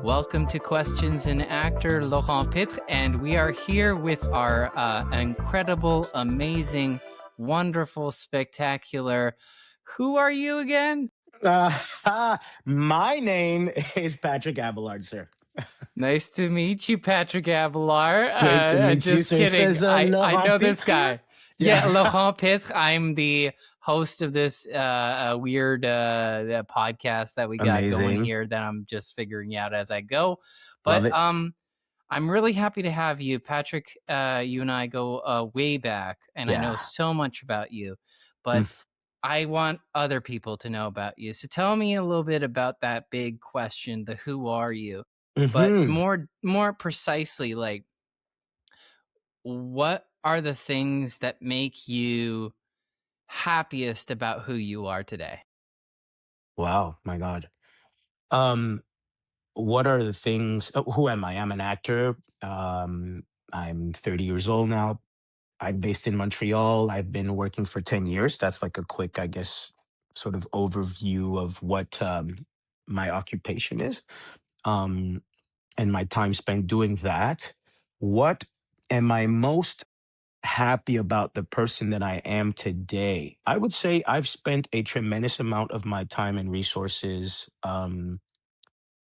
Welcome to Questions and Actor Laurent Pitre, and we are here with our incredible, amazing, wonderful, spectacular. Who are you again? My name is Patrick Abellard, sir. Nice to meet you, Patrick Abellard. Great to meet you, Just sir. It kidding. says I Laurent know this Pitre. guy. Yeah, Yeah, Laurent Pitre. I'm the host of this weird podcast that we got going amazing. here that I'm just figuring out as I go. Love But it. I'm really happy to have you, Patrick. You and I go way back, and I know Yeah. so much about you. But Mm. I want other people to know about you. So tell me a little bit about that big question, the who are you? But Hmm. more precisely, like what are the things that make you happiest about who you are today? Wow, my God. Um, what are the things? Who am I? I'm an actor. I'm 30 years old now. I'm based in Montreal. I've been working for 10 years. That's like a quick, I guess, sort of overview of what my occupation is. Um, and my time spent doing that. What am I most happy about the person that I am today? I would say I've spent a tremendous amount of my time and resources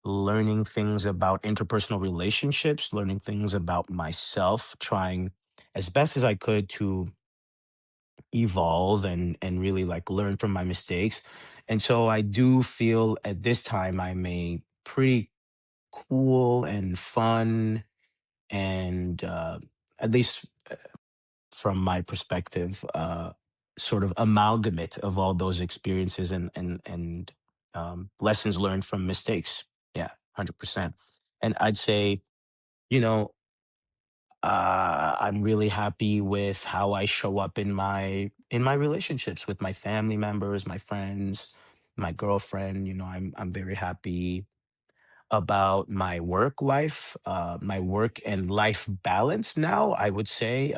learning things about interpersonal relationships, learning things about myself, trying as best as I could to evolve and really like learn from my mistakes. And so I do feel at this time I'm a pretty cool and fun and at least from my perspective, sort of amalgamate of all those experiences and lessons learned from mistakes. Yeah, 100%. And I'd say, you know, I'm really happy with how I show up in my relationships with my family members, my friends, my girlfriend. I'm very happy about my work life, my work and life balance now, I would say.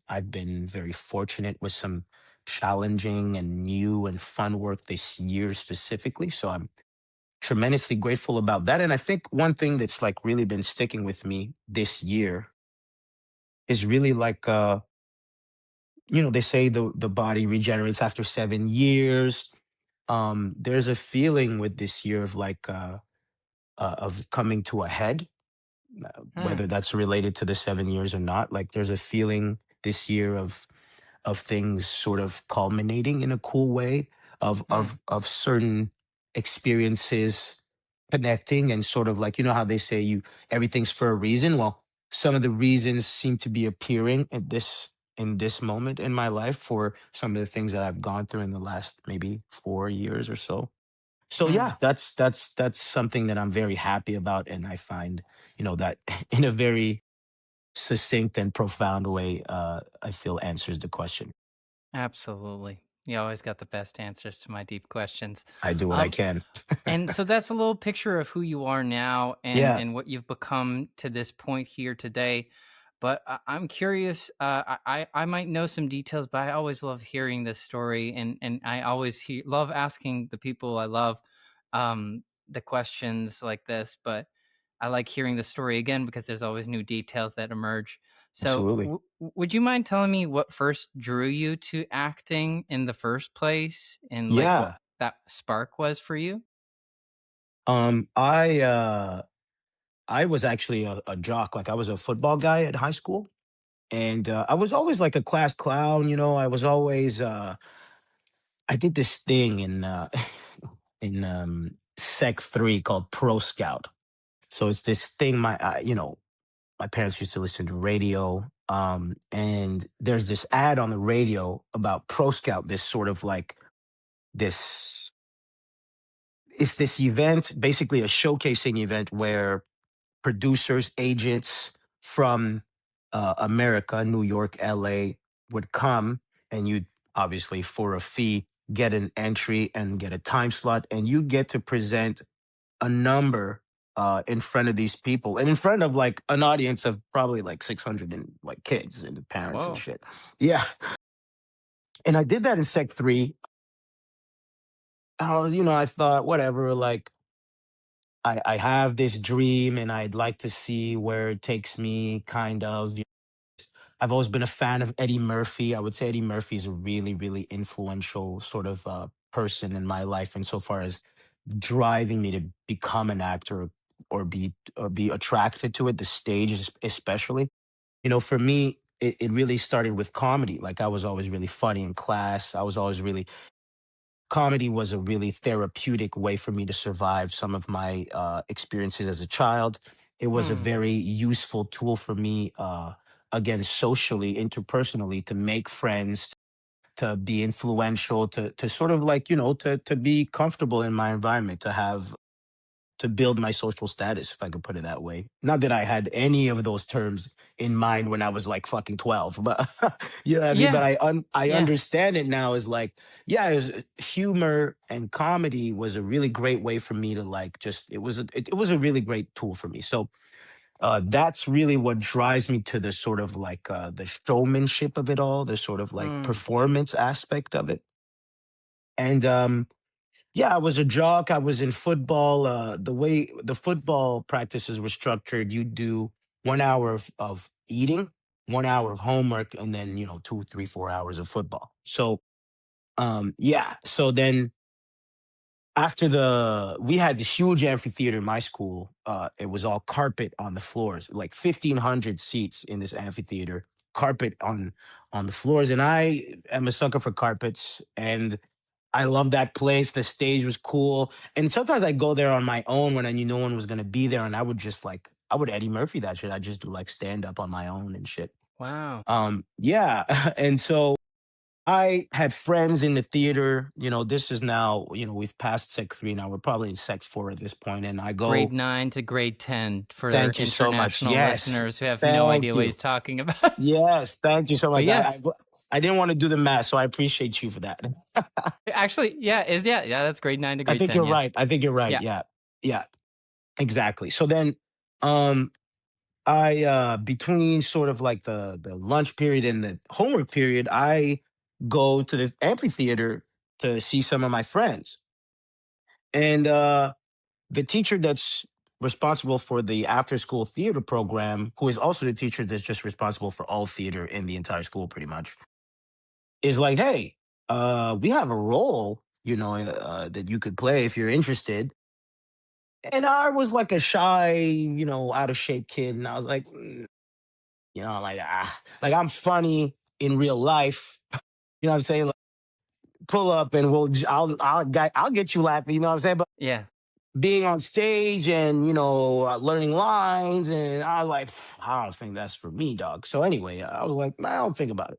I've been very fortunate with some challenging and new and fun work this year specifically. So I'm tremendously grateful about that. And I think one thing that's like really been sticking with me this year is really like, they say the body regenerates after 7 years. There's a feeling with this year of like, of coming to a head, Hmm, whether that's related to the 7 years or not. Like there's a feeling this year of things sort of culminating in a cool way, of hmm, certain experiences connecting, and sort of like, how they say you everything's for a reason. Well, some of the reasons seem to be appearing at this in this moment in my life for some of the things that I've gone through in the last maybe 4 years or so. So hmm. yeah, that's something that I'm very happy about, and I find, that in a very succinct and profound way, I feel answers the question. Absolutely. You always got the best answers to my deep questions. I do what I Um, can. And so that's a little picture of who you are now and Yeah, and what you've become to this point here today. But I'm curious. I might know some details, but I always love hearing this story, and I always love asking the people I love the questions like this. But I like hearing the story again because there's always new details that emerge. So, absolutely. would you mind telling me what first drew you to acting in the first place, and like what Yeah. that spark was for you? Um, I uh I was actually a jock. Like I was a football guy at high school. And I was always like a class clown, I was always I did this thing in in Sec 3 called Pro Scout. So it's this thing my parents used to listen to radio, and there's this ad on the radio about Pro Scout, this sort of like this it's this event, basically a showcasing event where producers, agents from America, New York, LA would come, and you'd obviously for a fee get an entry and get a time slot, and you get to present a number in front of these people and in front of like an audience of probably like 600 and like kids and parents and Whoa. shit. Yeah. And I did that in Sec 3. I thought, whatever, like I have this dream and I'd like to see where it takes me, kind of. I've always been a fan of Eddie Murphy. I would say Eddie Murphy is a really, really influential sort of person in my life, insofar as driving me to become an actor or be attracted to it, the stage especially. For me, it really started with comedy. Like, I was always really funny in class. I was always really Comedy was a really therapeutic way for me to survive some of my experiences as a child. It was a Hmm. very useful tool for me, again, socially, interpersonally, to make friends, to be influential, to sort of, like, to be comfortable in my environment, to build my social status, if I could put it that way. Not that I had any of those terms in mind when I was like fucking 12, but you know what I mean? But Yeah. I Yeah. understand it now as like, yeah, humor and comedy was a really great way for me to, like, just, it was a really great tool for me. So that's really what drives me to the sort of like the showmanship of it all, the sort of like Mm. performance aspect of it. And yeah, I was a jock. I was in football. The way the football practices were structured, you do 1 hour of eating, 1 hour of homework, and then, 2, 3, 4 hours of football. So, yeah. So then after we had this huge amphitheater in my school. It was all carpet on the floors, like 1,500 seats in this amphitheater, carpet on the floors. And I am a sucker for carpets, and I love that place. The stage was cool. And sometimes I go there on my own when I knew no one was gonna be there, and I would just like I would Eddie Murphy that shit. I just do like stand up on my own and shit. Wow. Yeah. And so I had friends in the theater. This is now, we've passed Sec 3 now. We're probably in Sec 4 at this point, and I Grade go, 9 to grade 10 for thank you so much. international Yes. listeners who have no Thank idea what you. he's talking about. Yes, thank you so But much. yes, I didn't want to do the math, so I appreciate you for that. actually, yeah, that's grade 9 to I grade think 10, you're yeah. right. I think you're right. Yeah. Yeah. Yeah. Exactly. So then, um, I between sort of like the lunch period and the homework period, I go to the amphitheater to see some of my friends. And the teacher that's responsible for the after school theater program, who is also the teacher that's just responsible for all theater in the entire school, pretty much, is like, hey, we have a role, that you could play if you're interested. And I was like a shy, out of shape kid, and I was like, like, like, I'm funny in real life. You know what I'm saying? Like, pull up and I'll get you laughing. You know what I'm saying? But Yeah. being on stage and, learning lines, and I was like, I don't think that's for me, dog. So anyway, I was like, I don't think about it.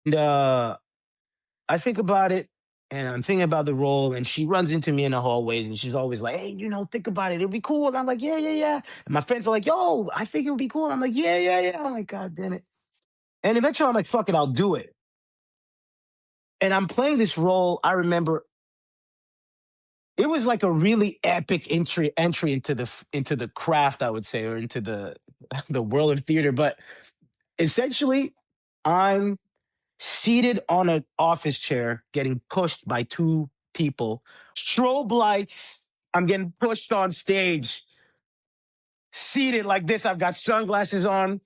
And I think about it, and I'm thinking about the role, and she runs into me in the hallways, and she's always like, hey, think about it. It'll be cool. And I'm like, yeah, yeah, yeah. And my friends are like, yo, I think it'll be cool. I'm like, yeah, yeah, yeah. I'm like, God damn it. And eventually I'm like, fuck it, I'll do it. And I'm playing this role. I remember it was like a really epic entry into the craft, I would say, or into the the world of theater. But essentially, I'm seated on an office chair, getting pushed by two people. Strobe lights. I'm getting pushed on stage, seated like this. I've got sunglasses on, No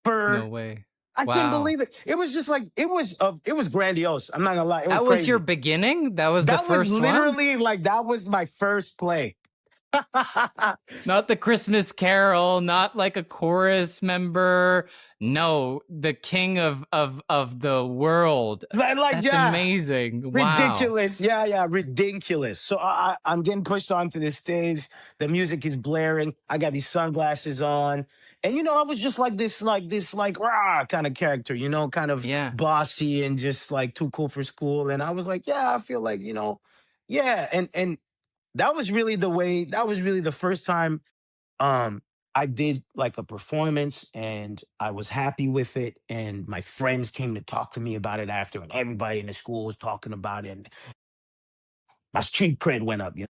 fur. way. I couldn't Wow. believe it. It was just like it was grandiose. I'm not gonna lie, it was That was your crazy. beginning? That was the That was first one? literally like that was my first play. Not the Christmas Carol, not like a chorus member. No, the king of the world. Like, That's yeah, amazing. Wow. ridiculous. Yeah, yeah, ridiculous. So I'm getting pushed onto this stage. The music is blaring. I got these sunglasses on. And I was just like rah kind of character, kind of Yeah. bossy and just like too cool for school. And I was like, yeah, I feel like, yeah. And that was really the first time um I did like a performance, and I was happy with it, and my friends came to talk to me about it after, and everybody in the school was talking about it, and my street cred went up. And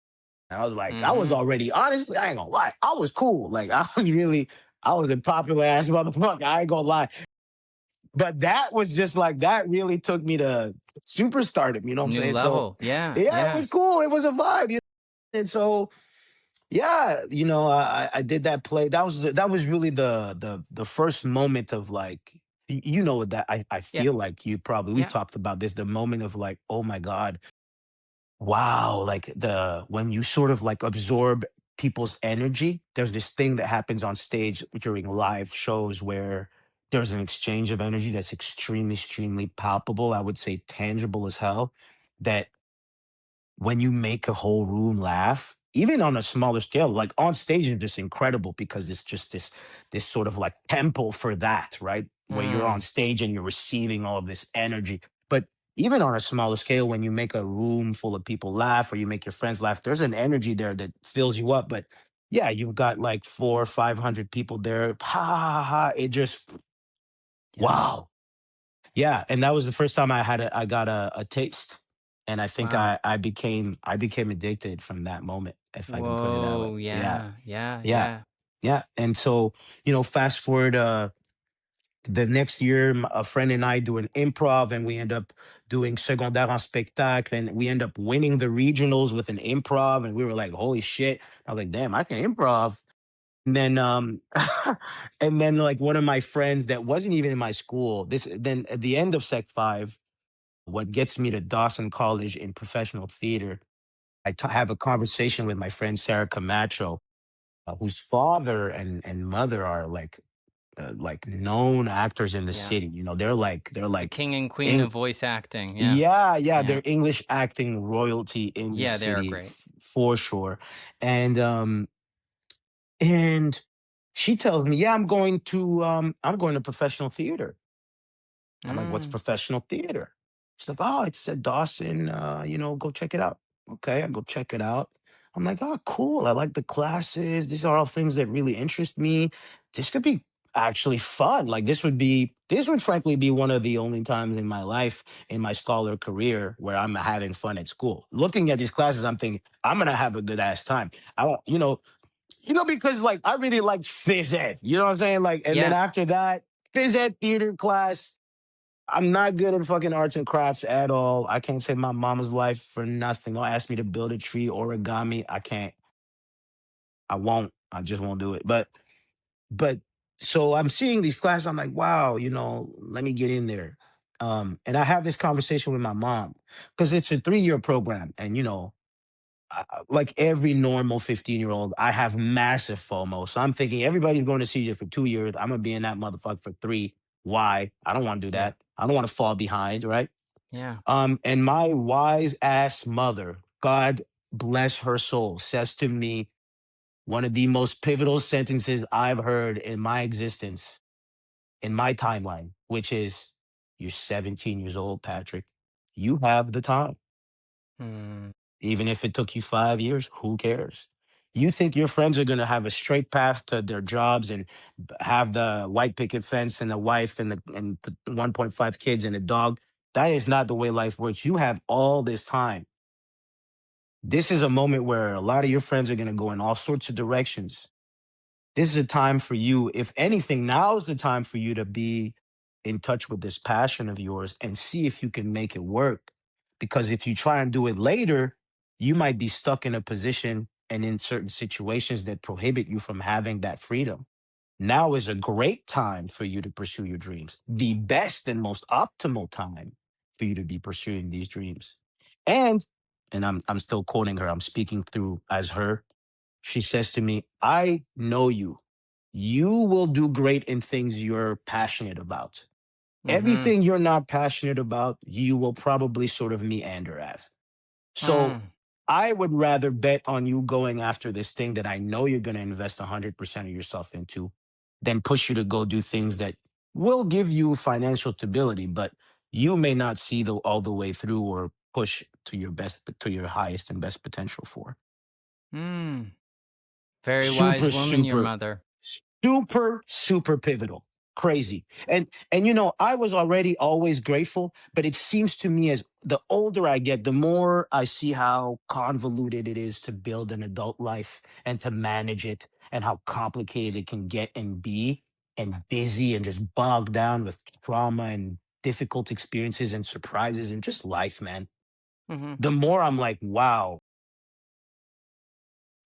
I was like, I was Mhm. already, honestly, I ain't gonna lie, I was cool. Like, I was a popular ass motherfucker. I ain't gonna lie. But that was just like that really took me to superstardom, you know what I'm New saying? So level. Yeah, yeah, it yeah. was cool. It was a vibe. And so Yeah, I did that play. That was really the first moment of like, you know what, that I Yeah, feel like you probably, we've yeah. talked about this, the moment of like, oh my God, wow, like the when you sort of like absorb people's energy. There's this thing that happens on stage during live shows where there's an exchange of energy that's extremely, extremely palpable. I would say tangible as hell. That when you make a whole room laugh, even on a smaller scale, like on stage is just incredible because it's just this sort of like temple for that, right? Where you're on Mm, stage and you're receiving all of this energy. But even on a smaller scale, when you make a room full of people laugh or you make your friends laugh, there's an energy there that fills you up. But yeah, you've got like 400 or 500 people there. Ha ha ha ha. It just, yeah. wow. Yeah, and that was the first time I got a taste, and I think Wow. I became addicted from that moment, if I can put it that way. Whoa. Yeah, Yeah. Yeah. yeah, Yeah. yeah, and so, fast forward, the next year, a friend and I do an improv, and we end up doing secondaire en spectacle, and we end up winning the regionals with an improv, and we were like, "Holy shit." I was like, "Damn, I can improv." And then, and then like one of my friends that wasn't even in my school, this then at the end of Sec 5, what gets me to Dawson College in professional theater, have a conversation with my friend Sarah Camacho, whose father and mother are like known actors in the Yeah. city. They're like The king and queen in of voice acting. Yeah. yeah, yeah, Yeah. they're English acting royalty in the Yeah. They are city, great. for sure. And she tells me, "Yeah, I'm going to professional theater." I'm like, "What's Mm, professional theater?" She's like, "Oh, it's at Dawson. Go check it out." Okay, I go check it out. I'm like, "Oh, cool. I like the classes. These are all things that really interest me. This could be actually fun. Like this would frankly be one of the only times in my life, in my scholar career, where I'm having fun at school. Looking at these classes, I'm thinking, I'm gonna have a good ass time. I don't, because like I really liked phys ed. You know what I'm saying? Like, and then yeah. after that, phys ed theater class. I'm not good at fucking arts and crafts at all. I can't save my mama's life for nothing. Don't ask me to build a tree, origami. I can't. I won't. I just won't do it. But so I'm seeing these classes. I'm like, wow, let me get in there. And I have this conversation with my mom because it's a 3-year program, and like every normal 15-year-old, I have massive FOMO. So I'm thinking everybody's going to see it for 2 years. I'm gonna be in that motherfucker for three. Why? I don't want to do Yeah. that. I don't want to fall behind, right? Yeah. And my wise ass mother, God bless her soul, says to me one of the most pivotal sentences I've heard in my existence, in my timeline, which is, "You're 17 years old, Patrick. You have the time. Mm, Even if it took you 5 years, who cares? You think your friends are going to have a straight path to their jobs and have the white picket fence and a wife and the 1.5 kids and a dog? That is not the way life works. You have all this time. This is a moment where a lot of your friends are going to go in all sorts of directions. This is a time for you. If anything, now is the time for you to be in touch with this passion of yours and see if you can make it work. Because if you try and do it later, you might be stuck in a position and in certain situations that prohibit you from having that freedom. Now is a great time for you to pursue your dreams, the best and most optimal time for you to be pursuing these dreams. And I'm still quoting her. I'm speaking through as her. She says to me, "I know you. You will do great in things you're passionate about. mm-hmm. Everything you're not passionate about, you will probably sort of meander at. So Mm, I would rather bet on you going after this thing that I know you're going to invest 100% of yourself into than push you to go do things that will give you financial stability, but you may not see all the way through or push to your best, to your highest and best potential for." mm. Very wise Super, woman, your super, mother. super, super pivotal. Crazy. And I was already always grateful, but it seems to me as the older I get, the more I see how convoluted it is to build an adult life and to manage it, and how complicated it can get and be, and busy and just bogged down with trauma and difficult experiences and surprises and just life, man. Mm-hmm. The more I'm like, wow,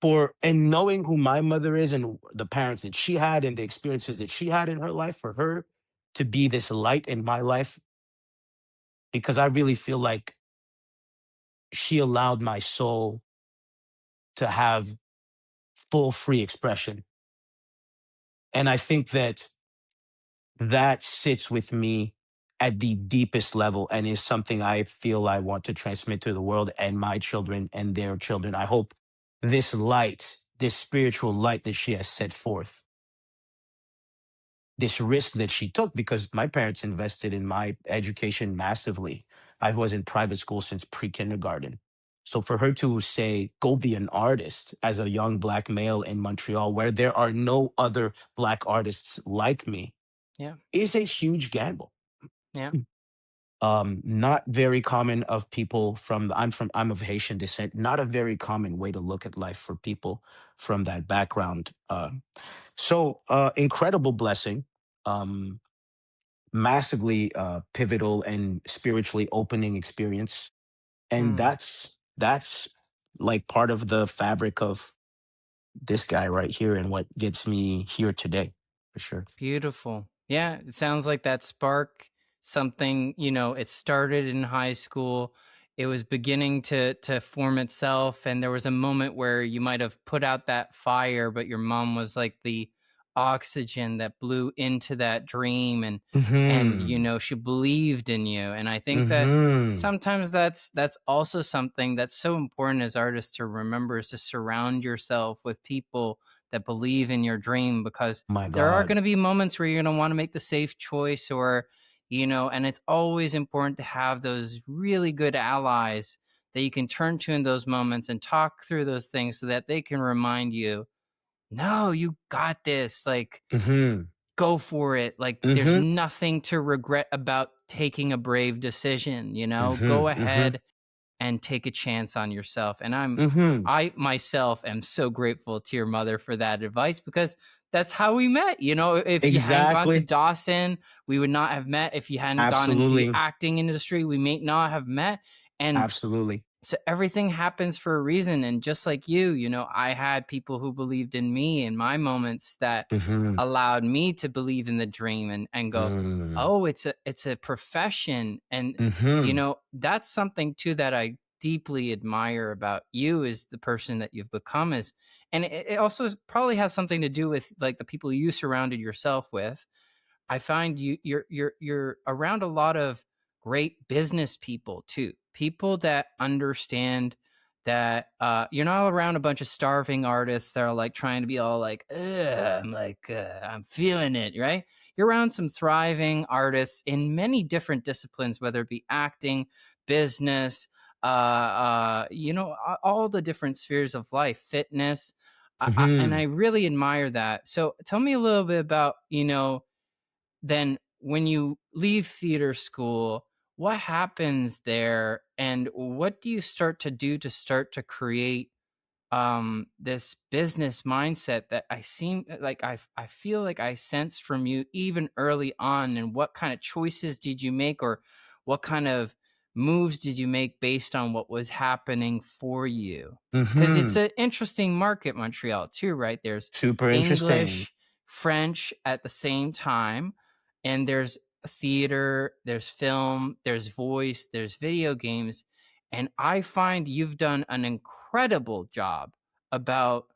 for and knowing who my mother is and the parents that she had and the experiences that she had in her life, for her to be this light in my life, because I really feel like she allowed my soul to have full free expression. And I think that that sits with me at the deepest level and is something I feel I want to transmit to the world and my children and their children. I hope this light, this spiritual light that she has set forth, this risk that she took, because my parents invested in my education massively. I was in private school since pre-kindergarten. So for her to say, go be an artist as a young black male in Montreal, where there are no other black artists like me, Yeah. is a huge gamble. Yeah. Not very common of people I'm of Haitian descent. Not a very common way to look at life for people from that background. Incredible blessing, um, massively pivotal and spiritually opening experience, and Mm. that's like part of the fabric of this guy right here and what gets me here today, for sure. Beautiful. Yeah, it sounds like that spark, something, it started in high school. It was beginning to form itself, and there was a moment where you might have put out that fire, but your mom was like the oxygen that blew into that dream, and Hmm. she believed in you. And I think that Hmm. sometimes that's also something that's so important as artists to remember, is to surround yourself with people that believe in your dream, because My there are God. going to be moments where you're going to want to make the safe choice, or and it's always important to have those really good allies that you can turn to in those moments and talk through those things, so that they can remind you, no, you got this, like, Hmm. go for it, like, there's Hmm. nothing to regret about taking a brave decision, go Hmm. Hmm. ahead and take a chance on yourself. And Hmm. I myself am so grateful to your mother for that advice, because that's how we met. If you hadn't gone to Exactly. Dawson, we would not have met. If you hadn't gone into the Absolutely. acting industry, we may not have met. And Absolutely. so everything happens for a reason. And just like I had people who believed in me in my moments, that Hmm. allowed me to believe in the dream, and go, Mm. oh, it's a profession. And Hmm. that's something too that I deeply admire about you, is the person that you've become. Is And it also probably has something to do with, like, the people you surrounded yourself with. I find you're around a lot of great business people too. People that understand that you're not around a bunch of starving artists that are like trying to be all like, ugh, I'm like, I'm feeling it, right? You're around some thriving artists in many different disciplines, whether it be acting, business, all the different spheres of life, fitness. And I Hmm. really admire that. So tell me a little bit about, then when you leave theater school, what happens there, and what do you start to do to start to create this business mindset that I feel like I sensed from you even early on? And what kind of choices did you make, or what kind of moves did you make based on what was happening for you? Because it's Hmm. an interesting market, Montreal, too, right? There's Super interesting. English, French at the same time, and there's theater, there's film, there's voice, there's video games. And I find you've done an incredible job about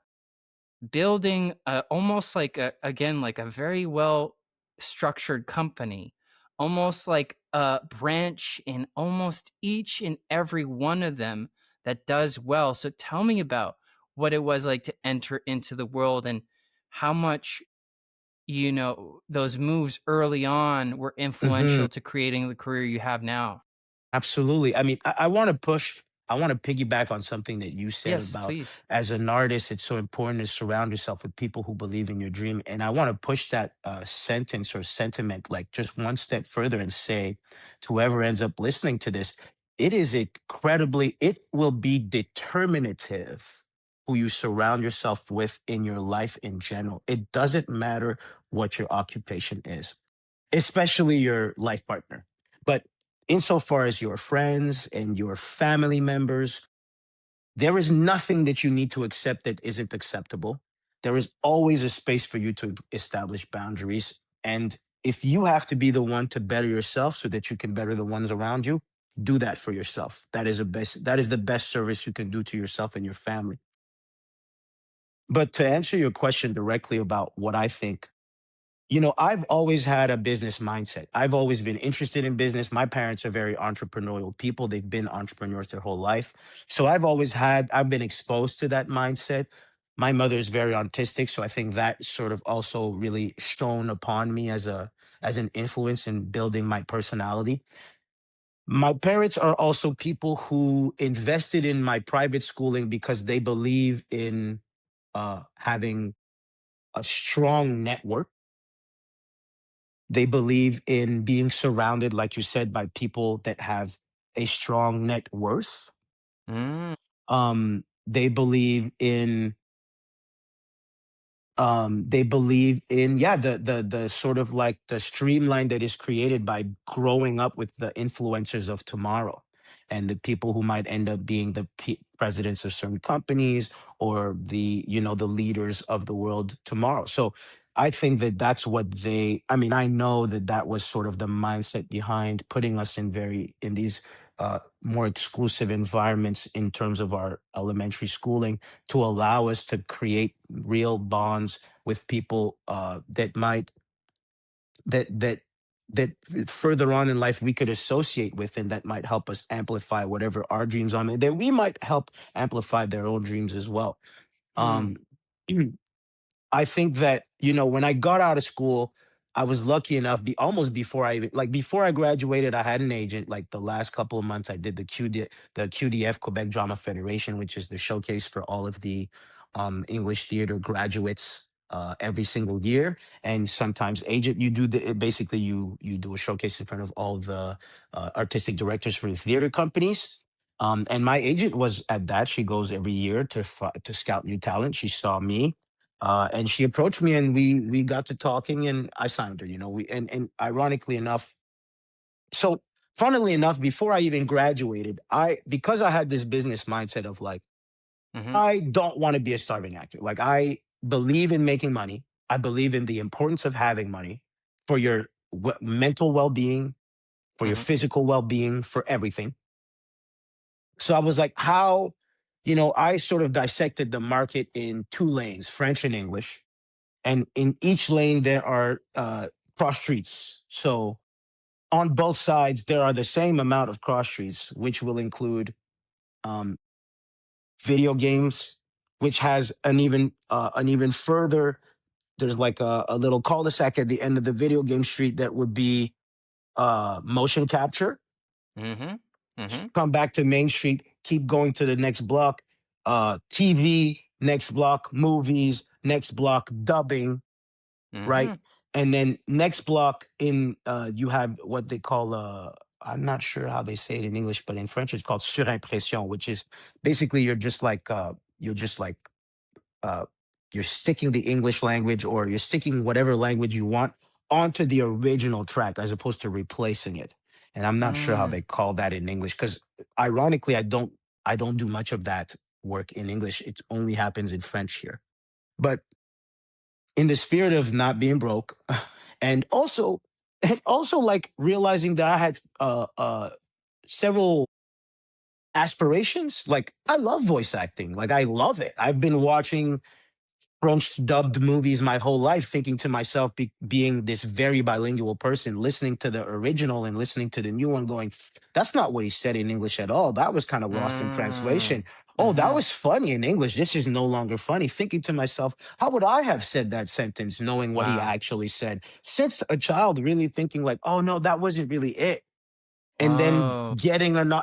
building almost like again, like a very well structured company, almost like a branch in almost each and every one of them that does well. So tell me about what it was like to enter into the world, and how much those moves early on were Hmm. influential to creating the career you have now. Absolutely. I mean, I want to push, I want to piggyback on something that you said Yes, about, please. as an artist, it's so important to surround yourself with people who believe in your dream. And I want to push that sentence or sentiment like just one step further and say to whoever ends up listening to this, it will be determinative who you surround yourself with in your life in general. It doesn't matter what your occupation is, especially your life partner. But insofar as your friends and your family members, There is nothing that you need to accept that isn't acceptable. There is always a space for you to establish boundaries. And if you have to be the one to better yourself so that you can better the ones around you, do that for yourself. That is the best service you can do to yourself and your family. But to answer your question directly about what I think, I've always had a business mindset. I've always been interested in business. My parents are very entrepreneurial people. They've been entrepreneurs their whole life. So I've been exposed to that mindset. My mother is very artistic, so I think that sort of also really shone upon me as an influence in building my personality. My parents are also people who invested in my private schooling because they believe in having a strong network. They believe in being surrounded, like you said, by people that have a strong net worth. Mm, They believe in yeah, the sort of like the streamline that is created by growing up with the influencers of tomorrow and the people who might end up being the presidents of certain companies or the leaders of the world tomorrow. So I think that that's what I mean, I know that that was sort of the mindset behind putting us in these more exclusive environments in terms of our elementary schooling, to allow us to create real bonds with people that that that further on in life we could associate with, and that might help us amplify whatever our dreams are, and that we might help amplify their own dreams as well. mm, um I think that, when I got out of school, I was lucky enough, almost before I graduated, I had an agent. Like the last couple of months, I did the QDF, Quebec Drama Federation, which is the showcase for all of the English theater graduates every single year. And sometimes agent, basically you do a showcase in front of all the artistic directors for the theater companies. And my agent was at that. She goes every year to scout new talent. She saw me, and she approached me, and we got to talking, and I signed her. And ironically enough, so funnily enough, before I even graduated, because I had this business mindset of like, mhm, I don't want to be a starving actor. Like, I believe in making money. I believe in the importance of having money for your mental well-being, for your mhm, physical well-being, for everything. So I was like, I sort of dissected the market in two lanes, French and English. And in each lane there are cross streets. So on both sides there are the same amount of cross streets, which will include um, video games, which has an even further. There's like a little cul-de-sac at the end of the video game street that would be motion capture. mhm, mhm, Come back to Main Street, keep going to the next block, TV, next block, movies, next block, dubbing, right? mhm, And then next block in you have what they call I'm not sure how they say it in English, but in French it's called surimpression, which is basically you're just like uh you're sticking the English language, or you're sticking whatever language you want onto the original track as opposed to replacing it. And I'm not sure how mm, they call that in English, because ironically I don't do much of that work in English. It only happens in French here. But in the spirit of not being broke, and also like realizing that I had several aspirations. Like, I love voice acting, like I love it. I've been watching French dubbed movies my whole life, thinking to myself, being this very bilingual person, listening to the original and listening to the new one, going, that's not what he said in English at all. That was kind of lost in translation. mm, Oh, that mhm. was funny in English. This is no longer funny. Thinking to myself, how would I have said that sentence knowing what he Wow. actually said? Since a child, really thinking like, oh no, that wasn't really it. And then Oh,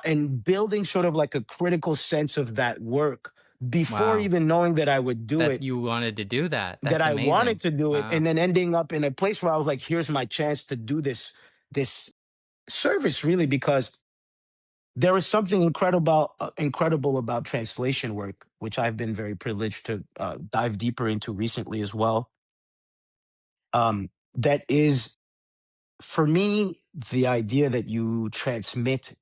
and building sort of like a critical sense of that work before wow. even knowing that I would do That it, you wanted to do that. that That's I wanted amazing. to do it, Wow. and then ending up in a place where I was like, here's my chance to do this service, really, because there is something incredible about translation work, which I've been very privileged to dive deeper into recently as well. That is, for me, the idea that you transmit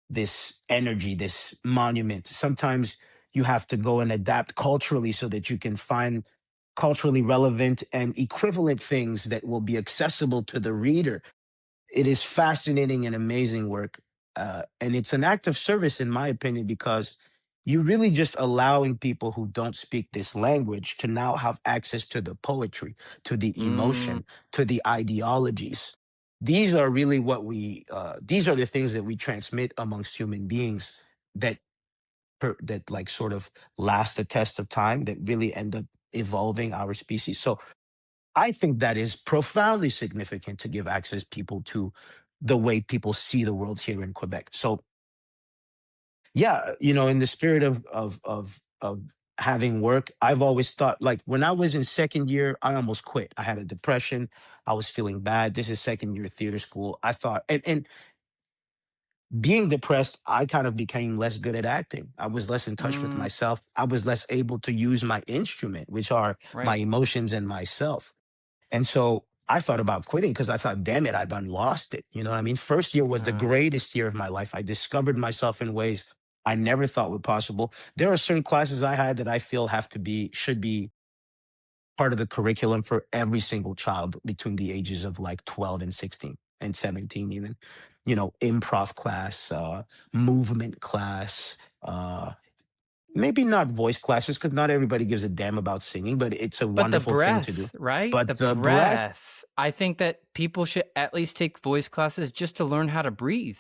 this energy, this monument. Sometimes you have to go and adapt culturally so that you can find culturally relevant and equivalent things that will be accessible to the reader. It is fascinating and amazing work. And it's an act of service, in my opinion, because you're really just allowing people who don't speak this language to now have access to the poetry, to the Mm, emotion, to the ideologies. These are really these are the things that we transmit amongst human beings that, that like sort of last the test of time, that really end up evolving our species. So I think that is profoundly significant to give access people to the way people see the world here in Quebec. So yeah, in the spirit of having work, I've always thought, like, when I was in second year, I almost quit. I had a depression. I was feeling bad. This is second year theater school. I thought, and being depressed, I kind of became less good at acting. I was less in touch with mm, myself. I was less able to use my instrument, which are my right. emotions and myself. And so I thought about quitting because I thought, damn it, I've done lost it. You know what I mean? First year was the Uh, greatest year of my life. I discovered myself in ways I never thought were possible. There are certain classes I had that I feel should be part of the curriculum for every single child between the ages of like 12 and 16 and 17 even. Improv class, movement class, maybe not voice classes because not everybody gives a damn about singing, but it's a but the wonderful thing to do. breath, right? But The the breath, breath. I think that people should at least take voice classes just to learn how to breathe.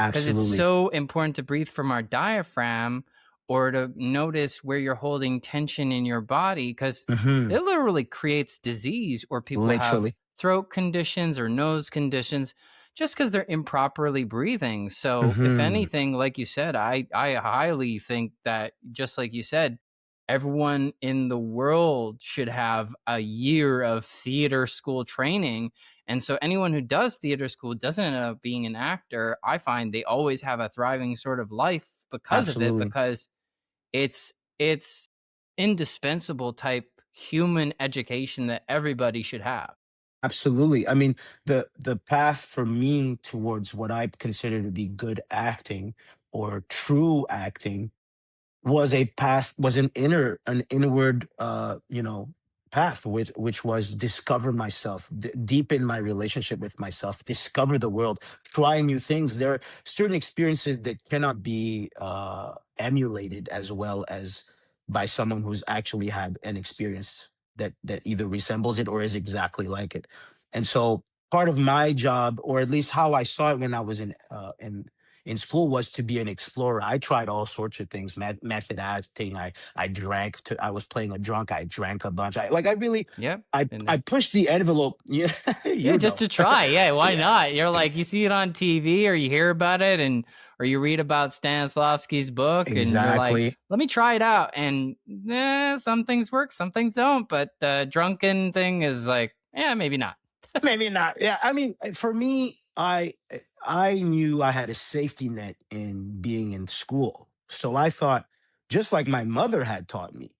Because it's absolutely. so important to breathe from our diaphragm or to notice where you're holding tension in your body because Hmm. it literally creates disease or people have Literally. throat conditions or nose conditions just because they're improperly breathing. So if Hmm. anything, like you said, I highly think that just like you said, everyone in the world should have a year of theater school training, and so anyone who does theater school doesn't end up being an actor. I find they always have a thriving sort of life because of it, Absolutely. because it's indispensable type human education that everybody should have. Absolutely. I mean, the path for me towards what I consider to be good acting or true acting was an inward, path, which was discover myself, deepen my relationship with myself, discover the world, try new things. There are certain experiences that cannot be emulated as well as by someone who's actually had an experience that either resembles it or is exactly like it. And so part of my job, or at least how I saw it when I was in school, was to be an explorer. I tried all sorts of things, method acting. I drank. I was playing a drunk. I drank a bunch. I really, Yep. And I pushed the envelope. Yeah, yeah, you just know. to try. Yeah, why Yeah, not? You're like you see it on TV or you hear about it and or you read about Stanislavski's book and you're like, exactly. let me try it out. And some things work, some things don't. But the drunken thing is like, yeah, maybe not. Maybe not. Yeah, I mean, for me, I knew I had a safety net in being in school, so I thought, just like my mother had taught me,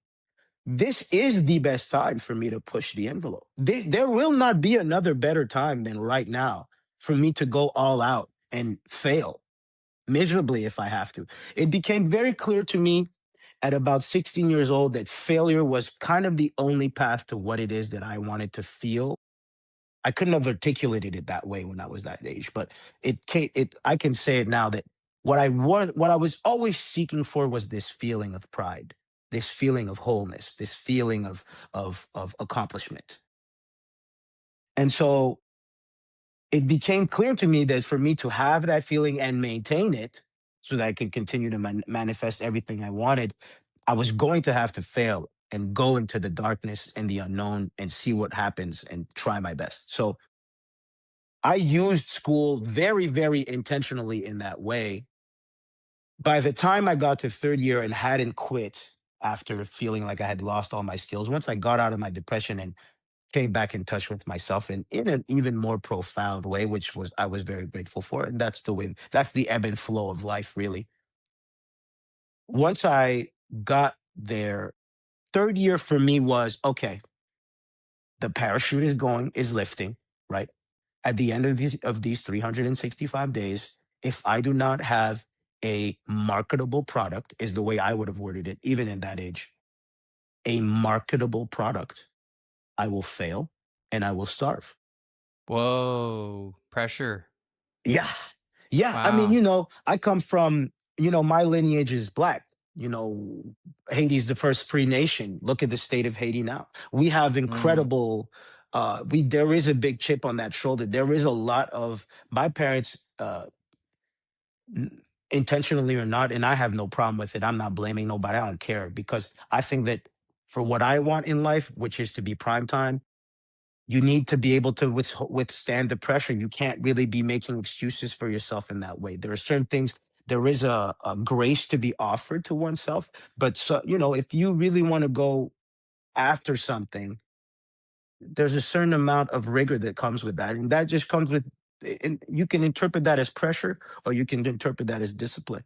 this is the best time for me to push the envelope. There will not be another better time than right now for me to go all out and fail miserably if I have to. It became very clear to me at about 16 years old that failure was kind of the only path to what it is that I wanted to feel. I couldn't have articulated it that way when I was that age, but I can say it now that what I was always seeking for was this feeling of pride, this feeling of wholeness, this feeling of accomplishment. And so it became clear to me that for me to have that feeling and maintain it so that I could continue to manifest everything I wanted, I was going to have to fail and go into the darkness and the unknown and see what happens and try my best. So I used school very, very intentionally in that way. By the time I got to third year and hadn't quit after feeling like I had lost all my skills, once I got out of my depression and came back in touch with myself and in an even more profound way, which was I was very grateful for. And that's the ebb and flow of life, really. Once I got there, third year for me was okay, the parachute is lifting, right? At the end of these 365 days, if I do not have a marketable product is the way I would have worded it, even in that age. A marketable product, I will fail and I will starve. Whoa. Pressure. Yeah. Yeah. I mean, Wow. I come from, my lineage is black. You know, Haiti's the first free nation. Look at the state of Haiti now. We have Mm. incredible there is a big chip on that shoulder. There is a lot of my parents intentionally or not, and I have no problem with it. I'm not blaming nobody. I don't care because I think that for what I want in life, which is to be prime time, you need to be able to withstand the pressure. You can't really be making excuses for yourself in that way. There are certain things, there is a grace to be offered to oneself. But, so, if you really want to go after something, there's a certain amount of rigor that comes with that. And that just comes with, and you can interpret that as pressure or you can interpret that as discipline.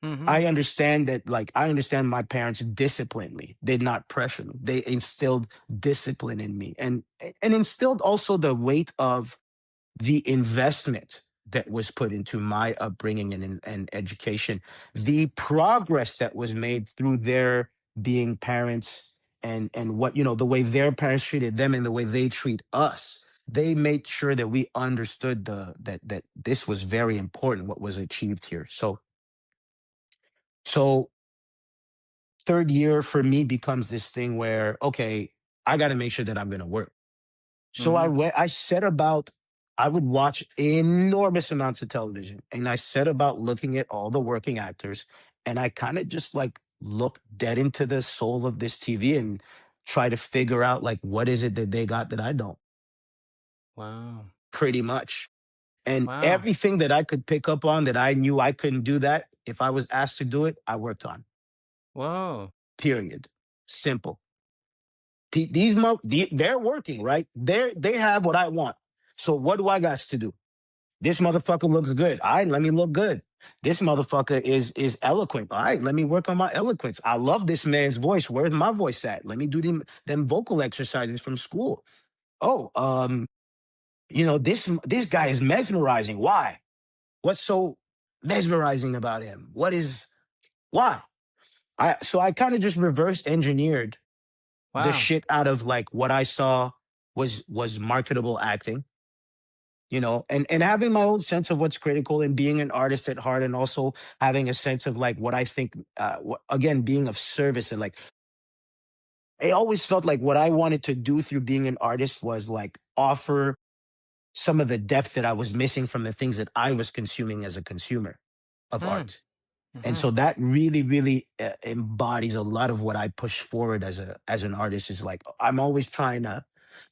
Mhm. I understand that, like, I understand my parents disciplined me. They did not pressure me. They instilled discipline in me and instilled also the weight of the investment that was put into my upbringing and education, the progress that was made through their being parents and what, the way their parents treated them and the way they treat us. They made sure that we understood that this was very important, what was achieved here. So third year for me becomes this thing where, okay, I got to make sure that I'm going to work. So Mhm. I set about, I would watch enormous amounts of television and I set about looking at all the working actors and I kind of just like look dead into the soul of this TV and try to figure out like what is it that they got that I don't, Wow. pretty much. And Wow. everything that I could pick up on that I knew I couldn't do that if I was asked to do it, I worked on. Whoa. Period. Simple. They're working, right? They have what I want. So what do I got to do? This motherfucker looks good. All right, let me look good. This motherfucker is eloquent. All right, let me work on my eloquence. I love this man's voice. Where's my voice at? Let me do them vocal exercises from school. Oh, this guy is mesmerizing. Why? What's so mesmerizing about him? Why? I kind of just reverse engineered the Wow. shit out of like what I saw was marketable acting, and having my own sense of what's critical and being an artist at heart and also having a sense of like what I think again being of service and like I always felt like what I wanted to do through being an artist was like offer some of the depth that I was missing from the things that I was consuming as a consumer of Mm. art. And Mhm. so that really, really embodies a lot of what I push forward as an artist. Is like I'm always trying to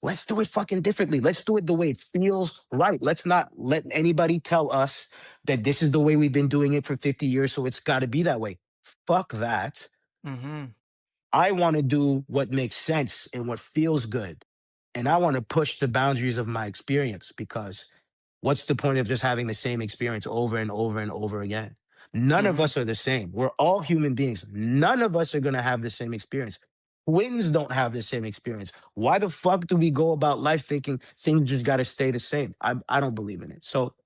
let's do it fucking differently. Let's do it the way it feels right. Let's not let anybody tell us that this is the way we've been doing it for 50 years, so it's got to be that way. Fuck that. Mhm. I want to do what makes sense and what feels good. And I want to push the boundaries of my experience because what's the point of just having the same experience over and over and over again? None of Mhm. us are the same. We're all human beings. None of us are going to have the same experience. Twins don't have the same experience. Why the fuck do we go about life thinking things just got to stay the same? I don't believe in it. So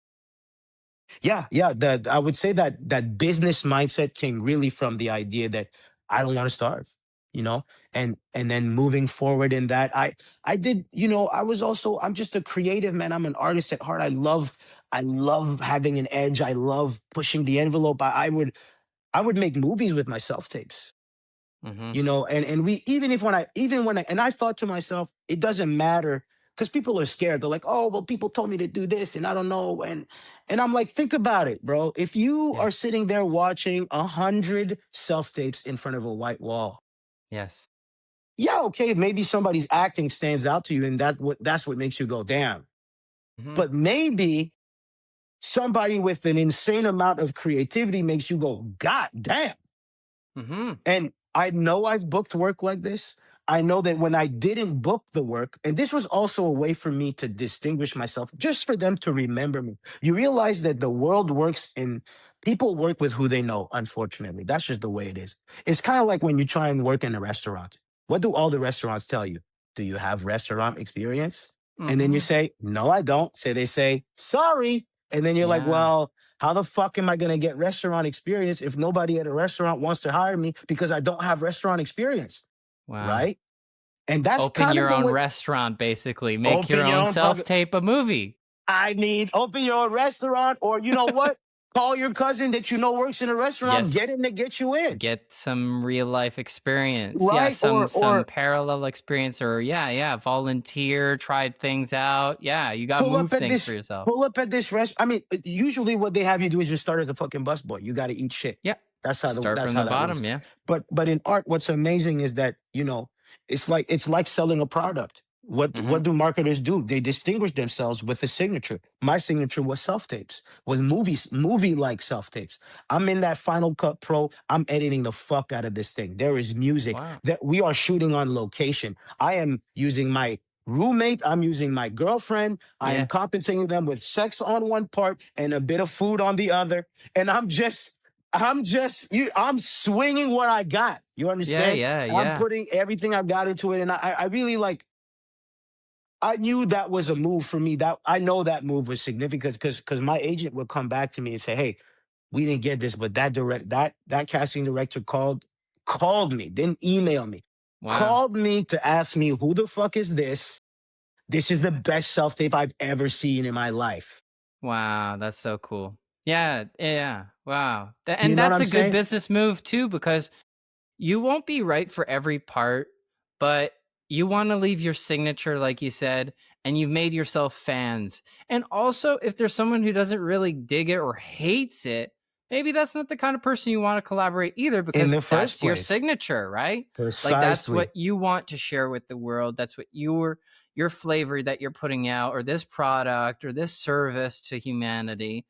yeah, yeah. I would say that business mindset came really from the idea that I don't want to starve, you know, and then moving forward in that, I did, I was also I'm just a creative man. I'm an artist at heart. I love having an edge. I love pushing the envelope. I would make movies with my self tapes, Mhm. and we even when I and I thought to myself, it doesn't matter because people are scared. They're like, oh well, people told me to do this and I don't know. And I'm like, think about it, bro. If you are Yes. sitting there watching 100 self-tapes in front of a white wall, Yes. yeah, okay, maybe somebody's acting stands out to you, and that's what makes you go, damn. Mhm. But maybe somebody with an insane amount of creativity makes you go, God damn. Mhm. And I know I've booked work like this. I know that when I didn't book the work, and this was also a way for me to distinguish myself, just for them to remember me. You realize that the world works in people work with who they know, unfortunately. That's just the way it is. It's kind of like when you try and work in a restaurant. What do all the restaurants tell you? Do you have restaurant experience? And then you Mhm. say, no, I don't. So they say, sorry. And then you're like, Yeah. well, How the fuck am I going to get restaurant experience if nobody at a restaurant wants to hire me because I don't have restaurant experience? Wow. Right. And that's Open kind of your the own way. restaurant, basically. Make your Open your own own self fucking. tape a movie. I need open your own restaurant, or you know what? Call your cousin that you know works in a restaurant. Get Yes. him to get you in. Get some real life experience. Yeah, Right. some Or parallel experience, or yeah, volunteer, tried things out. Yeah, you got to pull move up at things for this yourself. pull up at this rest. I mean, usually what they have you do is just start as a fucking busboy. You got to eat shit. Yeah. Start That's from how the that works. bottom, yeah. But in art, what's amazing is that it's like selling a product. What Mhm. do marketers do? They distinguish themselves with a signature. My signature was self tapes, was movie like self tapes. I'm in that Final Cut Pro. I'm editing the fuck out of this thing. There is music Wow. that we are shooting on location. I am using my roommate. I'm using my girlfriend. I am Yeah. compensating them with sex on one part and a bit of food on the other. And I'm swinging what I got. You Yeah, understand? yeah, I'm yeah. putting everything I've got into it. And I really like, I knew that was a move for me. That I know that move was significant because my agent would come back to me and say, "Hey, we didn't get this, but that casting director called me, didn't email me, Wow. called me to ask me who the fuck is this? This is the best self tape I've ever seen in my life." Wow, that's so cool. Yeah, yeah. Wow. You And know what that's I'm a good saying? business move too, because you won't be right for every part, but you want to leave your signature, like you said, and you've made yourself fans. And also, if there's someone who doesn't really dig it or hates it, maybe that's not the kind of person you want to collaborate either, In because the first that's your place, signature, right? Like that's what precisely. you want to share with the world. That's what your flavor that you're putting out, or this product or this service to humanity.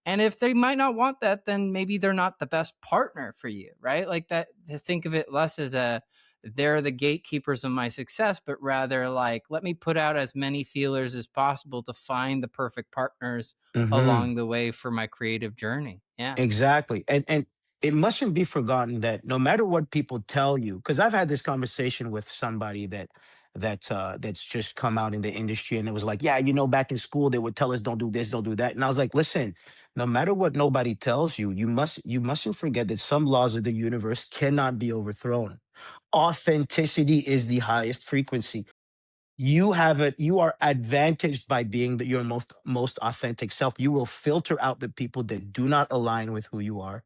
And if they might not want that, then maybe they're not the best partner for you, right? Like that, to think of it less as a, they're the gatekeepers of my success, but rather like, let me put out as many feelers as possible to find the perfect partners Hmm. along the way for my creative journey. Yeah. Exactly. And it mustn't be forgotten that no matter what people tell you, because I've had this conversation with somebody that's just come out in the industry and it was like, yeah, back in school they would tell us don't do this, don't do that. And I was like, listen, no matter what nobody tells you, you mustn't forget that some laws of the universe cannot be overthrown. Authenticity is the highest frequency. You are advantaged by being your most authentic self. You will filter out the people that do not align with who you are.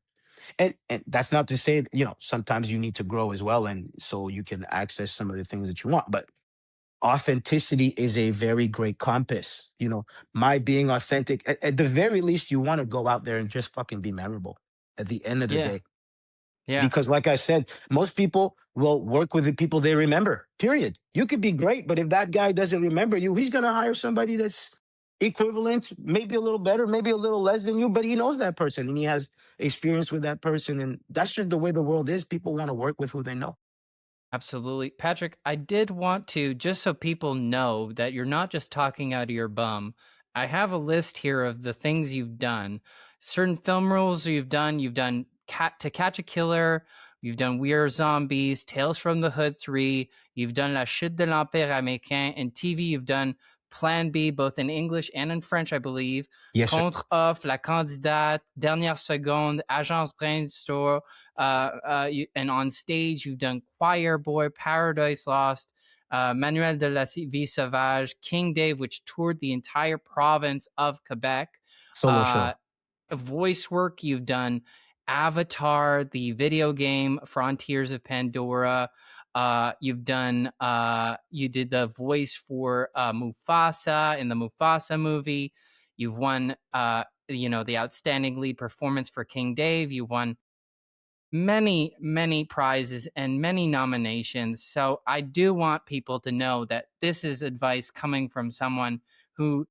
And that's not to say, sometimes you need to grow as well, and so you can access some of the things that you want. But authenticity is a very great compass. My being authentic, at the very least, you want to go out there and just fucking be memorable at the end of the Yeah. day. Yeah. Because, like I said, most people will work with the people they remember, period. You could be great, but if that guy doesn't remember you, he's going to hire somebody that's equivalent, maybe a little better, maybe a little less than you, but he knows that person and he has experience with that person. And that's just the way the world is. People want to work with who they know. Absolutely. Patrick, I did want to, just so people know that you're not just talking out of your bum, I have a list here of the things you've done. Certain film roles you've done To Catch a Killer, you've done We Are Zombies, Tales from the Hood 3, you've done La Chute de l'Empire Américain, and TV you've done Plan B, both in English and in French, I believe, Yes, sir. Contre-Off, La Candidate, Dernière Seconde, Agence Brainstorm, and on stage you've done Choir Boy, Paradise Lost, Manuel de la Vie Sauvage, King Dave, which toured the entire province of Quebec. Solo Uh, show. Voice work, you've done Avatar, the video game Frontiers of Pandora. You did the voice for Mufasa in the Mufasa movie. You've won, the outstanding lead performance for King Dave. You won many prizes and many nominations. So I do want people to know that this is advice coming from someone who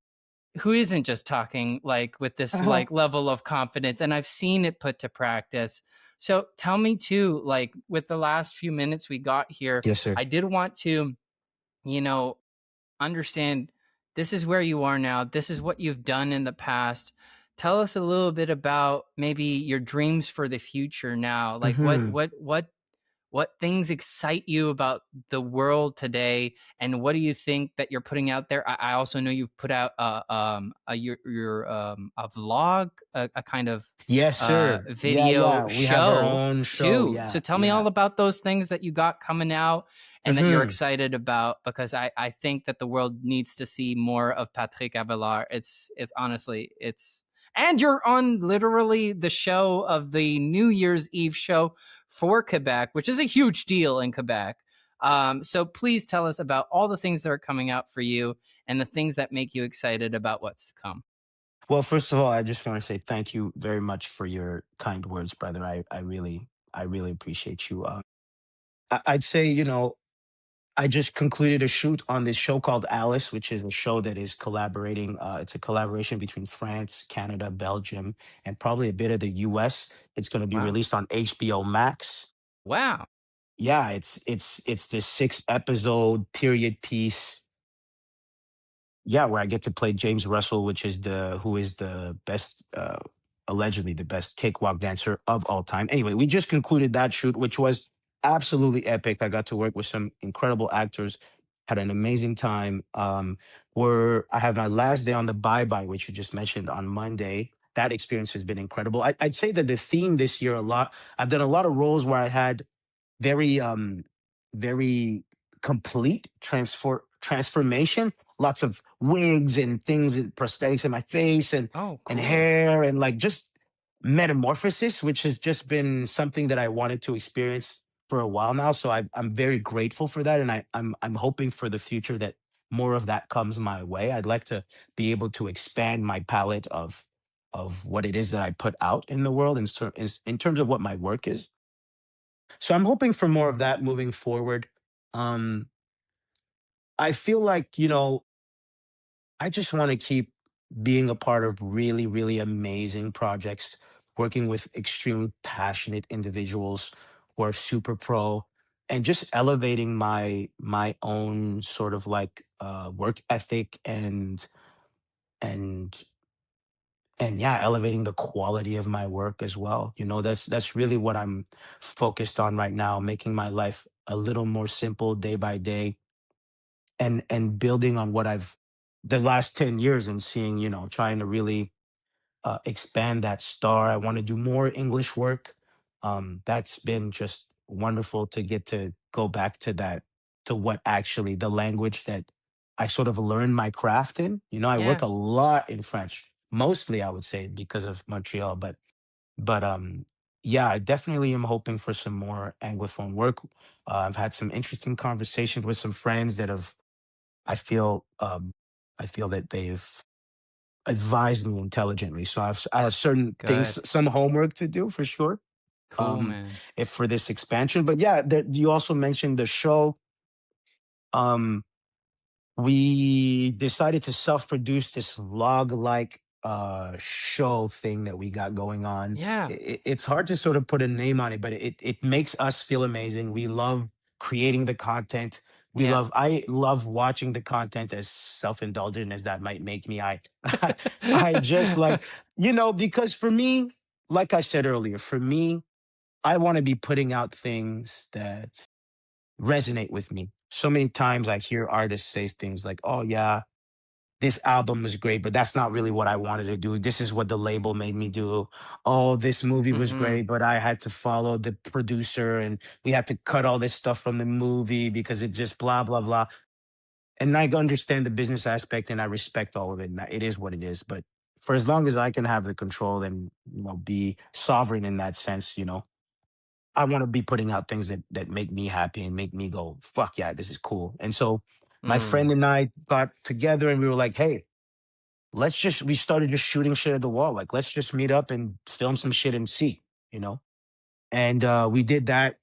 isn't just talking like with this Uh-huh. like level of confidence, and I've seen it put to practice. So tell me too, like with the last few minutes we got here, Yes, sir. I did want to, you know, understand this is where you are now. This is what you've done in the past. Tell us a little bit about maybe your dreams for the future now. Like Hmm. what things excite you about the world today, and what do you think that you're putting out there? I also know you've put out a vlog, a kind of Yes, sir. Yeah, video yeah. We have our show own show. too. So Yeah, tell me yeah. all about those things that you got coming out and that you're Hmm. excited about, because I think that the world needs to see more of Patrick Abellard. It's honestly it's and you're on literally the show of the New Year's Eve show for Quebec, which is a huge deal in Quebec. So please tell us about all the things that are coming out for you and the things that make you excited about what's to come. Well, first of all, I just want to say thank you very much for your kind words, brother. I really appreciate you. I'd say, I just concluded a shoot on this show called Alice, which is a show that is collaborating. It's a collaboration between France, Canada, Belgium, and probably a bit of the US. It's going to be Wow. released on HBO Max. Wow. Yeah, it's this 6 episode period piece. Yeah, where I get to play James Russell, which is the who is the best, allegedly the best cakewalk dancer of all time. Anyway, we just concluded that shoot, which was absolutely epic. I got to work with some incredible actors, had an amazing time. Where I have my last day on the Bye Bye, which you just mentioned on Monday. That experience has been incredible. I'd say that the theme this year a lot. I've done a lot of roles where I had very very complete transformation, lots of wigs and things and prosthetics in my face Oh, and cool. hair and like just metamorphosis, which has just been something that I wanted to experience for a while now. So I'm very grateful for that, and I'm hoping for the future that more of that comes my way. I'd like to be able to expand my palette of what it is that I put out in the world in terms of what my work is. So I'm hoping for more of that moving forward. Um, I feel like, I just want to keep being a part of really, really amazing projects, working with extremely passionate individuals who are super pro and just elevating my own sort of like work ethic and and yeah, elevating the quality of my work as well. That's really what I'm focused on right now, making my life a little more simple day by day and building on what I've the last 10 years and seeing, trying to really expand that star. I want to do more English work. That's been just wonderful to get to go back to that, to what actually the language that I sort of learned my craft in. I work Yeah. a lot in French, mostly I would say because of Montreal, but yeah, I definitely am hoping for some more Anglophone work. I've had some interesting conversations with some friends that have I feel um, I feel that they've advised me intelligently. So I have certain things, Good. some homework to do for sure. Cool, Um, man. if for this expansion, but yeah, that you also mentioned the show. Um, we decided to self-produce this log-like show thing that we got going on. Yeah. It's hard to sort of put a name on it, but it makes us feel amazing. We love creating the content. Yeah. I love watching the content, as self-indulgent as that might make me. I just like, because for me, like I said earlier, for me, I want to be putting out things that resonate with me. So many times I hear artists say things like, "Oh yeah, this album was great, but that's not really what I wanted to do. This is what the label made me do. Oh, this movie was Mhm. great, but I had to follow the producer and we had to cut all this stuff from the movie because it just blah blah blah." And I understand the business aspect and I respect all of it. And it is what it is. But for as long as I can have the control and be sovereign in that sense, I want to be putting out things that make me happy and make me go, fuck yeah, this is cool. And so my friend Mm. and I got together and we were like, hey, we started just shooting shit at the wall. Like, let's just meet up and film some shit and see, you know? And we did that.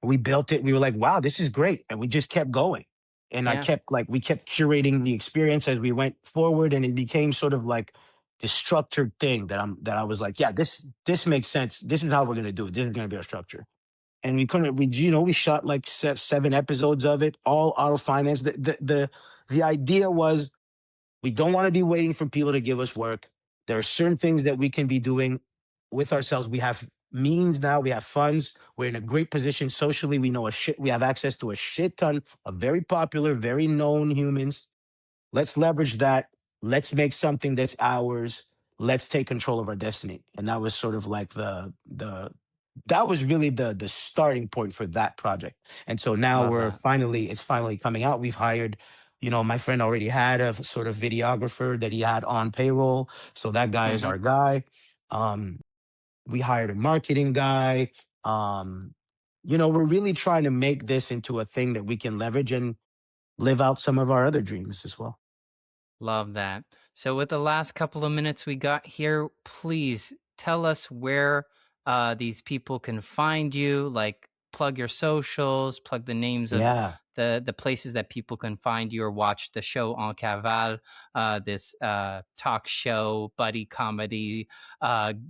We built it. We were like, wow, this is great. And we just kept going. And Yeah. we kept curating the experience as we went forward. And it became sort of like this structured thing that I was like, yeah, this makes sense. This is how we're going to do it. This is going to be our structure. And we shot like 7 episodes of it, all auto financed. The idea was we don't want to be waiting for people to give us work. There are certain things that we can be doing with ourselves. We have means now. We have funds. We're in a great position socially. We know a shit. We have access to a shit ton of very popular, very known humans. Let's leverage that. Let's make something that's ours. Let's take control of our destiny. And that was sort of like the that was really the starting point for that project. And so now Love we're that. finally it's finally coming out. We've hired, my friend already had a sort of videographer that he had on payroll. So that guy is Hmm. our guy. Um, we hired a marketing guy. Um, we're really trying to make this into a thing that we can leverage and live out some of our other dreams as well. Love that. So, with the last couple of minutes we got here, please tell us where these people can find you. Like, plug your socials, plug the names of Yeah. the places that people can find you or watch the show En Cavale, this talk show, buddy comedy,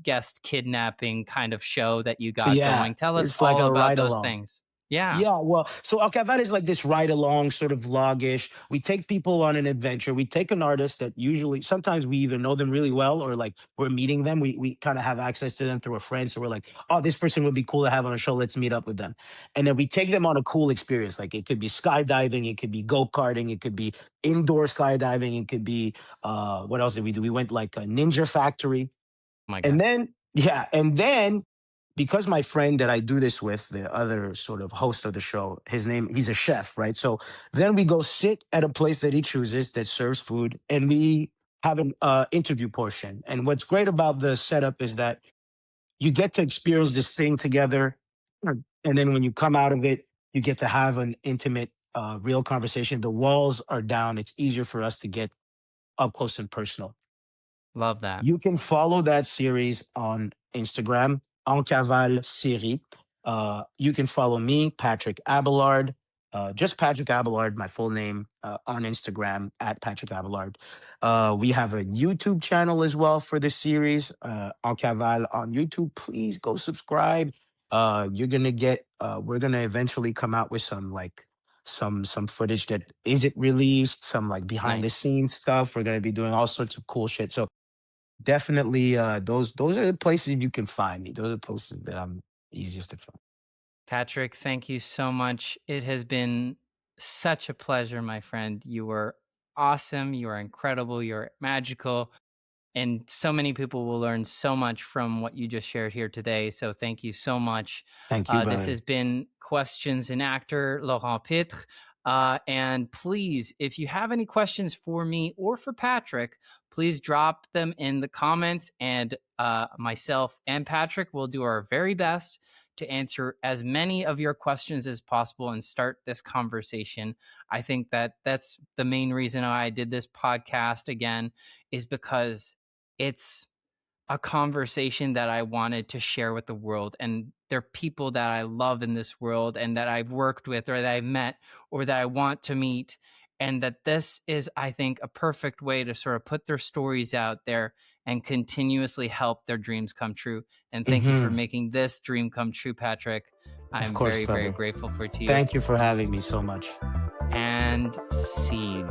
guest kidnapping kind of show that you got Yeah. going. Tell us It's like all a about ride those along. things. Yeah. Yeah, well, so Alcavat is like this ride along sort of vlogish. We take people on an adventure. We take an artist that usually sometimes we either know them really well or like we're meeting them. We kind of have access to them through a friend. So we're like, oh, this person would be cool to have on a show. Let's meet up with them. And then we take them on a cool experience. Like it could be skydiving, it could be go-karting, it could be indoor skydiving, it could be what else did we do? We went like a ninja factory. Oh my And God. then, yeah, and then because my friend that I do this with, the other sort of host of the show, he's a chef, right? So then we go sit at a place that he chooses that serves food, and we have an interview portion. And what's great about the setup is that you get to experience this thing together, and then when you come out of it, you get to have an intimate, real conversation. The walls are down; it's easier for us to get up close and personal. Love that. You can follow that series on Instagram, En Cavale Série. You can follow me, Patrick Abellard, just Patrick Abellard, my full name, on Instagram at Patrick Abellard. We have a YouTube channel as well for the series, En Cavale on YouTube. Please go subscribe. You're gonna get. We're gonna eventually come out with some like some footage that isn't released, some like behind the Nice. scenes stuff. We're gonna be doing all sorts of cool shit. So definitely, those are the places you can find me. Those are the places that I'm easiest to find. Patrick, thank you so much. It has been such a pleasure, my friend. You were awesome. You are incredible. You're magical. And so many people will learn so much from what you just shared here today. So thank you so much. Thank you, This brother. has been Questions and Actor, Laurent Pitre. And please, if you have any questions for me or for Patrick, please drop them in the comments. And myself and Patrick will do our very best to answer as many of your questions as possible and start this conversation. I think that that's the main reason why I did this podcast again, is because it's a conversation that I wanted to share with the world. And they're people that I love in this world and that I've worked with or that I've met or that I want to meet. And that this is, I think, a perfect way to sort of put their stories out there and continuously help their dreams come true. And thank you for Hmm. making this dream come true, Patrick. Of I'm course, very, very brother. grateful for to you. Thank you for having me so much. And scene.